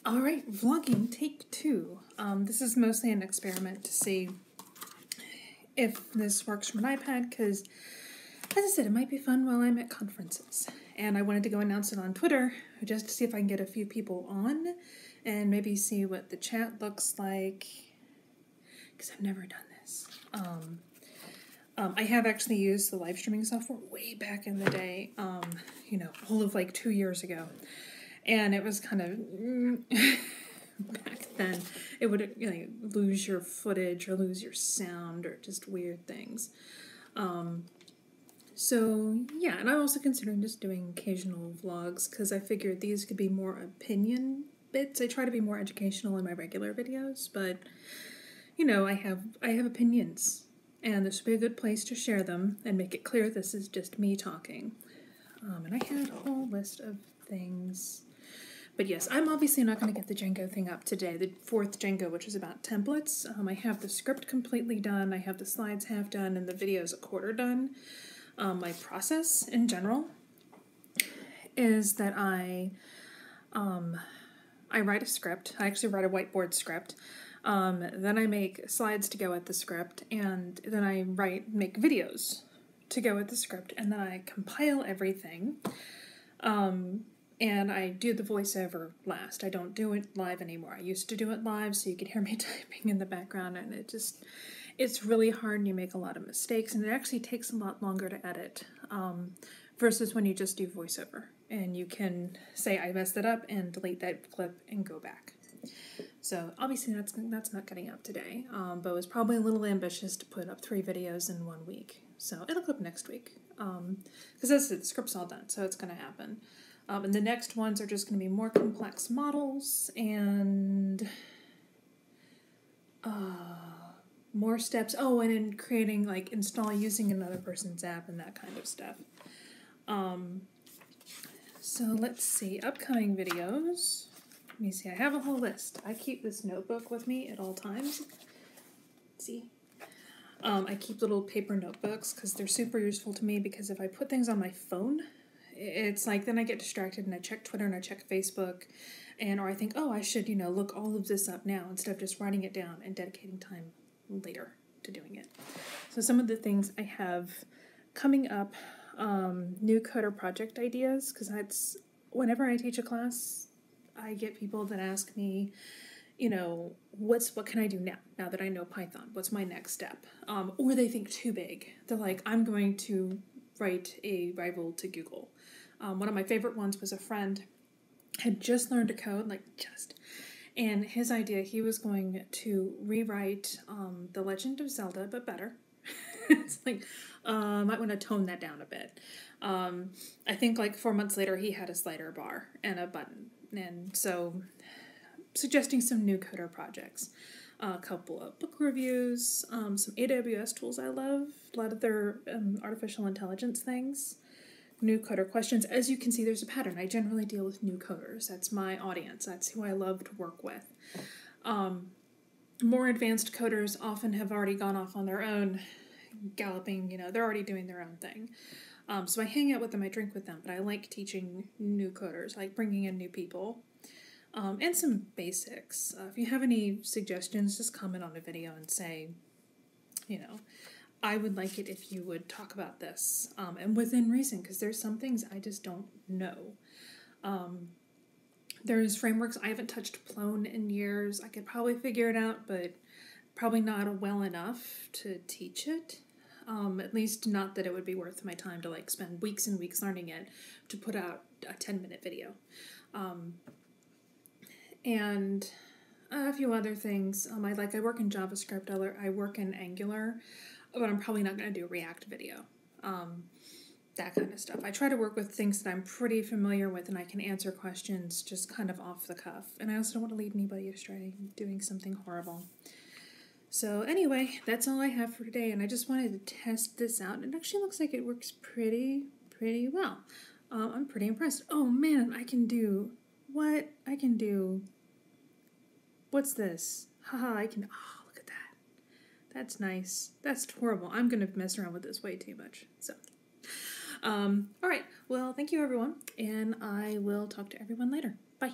All right, vlogging take 2. This is mostly an experiment to see if this works from an iPad, because, as I said, it might be fun while I'm at conferences. And I wanted to go announce it on Twitter, just to see if I can get a few people on, and maybe see what the chat looks like, because I've never done this. I have actually used the live streaming software way back in the day, all of like 2 years ago. And it was kind of, back then, it would lose your footage or lose your sound or just weird things. So, yeah, and I'm also considering just doing occasional vlogs because I figured these could be more opinion bits. I try to be more educational in my regular videos, but, I have opinions. And this would be a good place to share them and make it clear this is just me talking. And I had a whole list of things. But yes, I'm obviously not going to get the Django thing up today, the 4th Django, which is about templates. I have the script completely done, I have the slides half done, and the video's a quarter done. My process in general is that I write a script. I actually write a whiteboard script. Then I make slides to go with the script, and then I make videos to go with the script, and then I compile everything. And I do the voiceover last. I don't do it live anymore. I used to do it live so you could hear me typing in the background, and it's really hard and you make a lot of mistakes, and it actually takes a lot longer to edit versus when you just do voiceover. And you can say, I messed it up, and delete that clip and go back. So obviously that's not getting up today, but it was probably a little ambitious to put up 3 videos in 1 week. So it'll go up next week, because as I said, the script's all done, so it's going to happen. And the next ones are just going to be more complex models and more steps. Oh, and in creating, using another person's app and that kind of stuff. So let's see, upcoming videos. Let me see, I have a whole list. I keep this notebook with me at all times. Let's see. I keep little paper notebooks because they're super useful to me, because if I put things on my phone, it's like then I get distracted and I check Twitter and I check Facebook, or I think, oh, I should, look all of this up now instead of just writing it down and dedicating time later to doing it. So some of the things I have coming up, new coder project ideas, because that's whenever I teach a class, I get people that ask me, what can I do now that I know Python? What's my next step? Or they think too big. They're like, I'm going to write a rival to Google. One of my favorite ones was a friend had just learned to code, and his idea, he was going to rewrite The Legend of Zelda, but better. It's like, might want to tone that down a bit. I think 4 months later, he had a slider bar and a button, and so suggesting some new coder projects. A couple of book reviews, some AWS tools I love, a lot of their artificial intelligence things, new coder questions. As you can see, there's a pattern. I generally deal with new coders. That's my audience. That's who I love to work with. More advanced coders often have already gone off on their own, galloping, they're already doing their own thing. So I hang out with them, I drink with them, but I like teaching new coders, I like bringing in new people. And some basics. If you have any suggestions, just comment on the video and say, I would like it if you would talk about this, and within reason, because there's some things I just don't know. There's frameworks. I haven't touched Plone in years. I could probably figure it out, but probably not well enough to teach it. At least not that it would be worth my time to spend weeks and weeks learning it to put out a 10-minute video. And a few other things. I work in JavaScript, I work in Angular, but I'm probably not going to do a React video. That kind of stuff. I try to work with things that I'm pretty familiar with and I can answer questions just kind of off the cuff. And I also don't want to lead anybody astray doing something horrible. So anyway, that's all I have for today, and I just wanted to test this out. It actually looks like it works pretty well. I'm pretty impressed. Oh man, I can do... What? I can do... What's this? Haha, I can... Oh, look at that. That's nice. That's horrible. I'm going to mess around with this way too much. So, all right. Well, thank you, everyone, and I will talk to everyone later. Bye.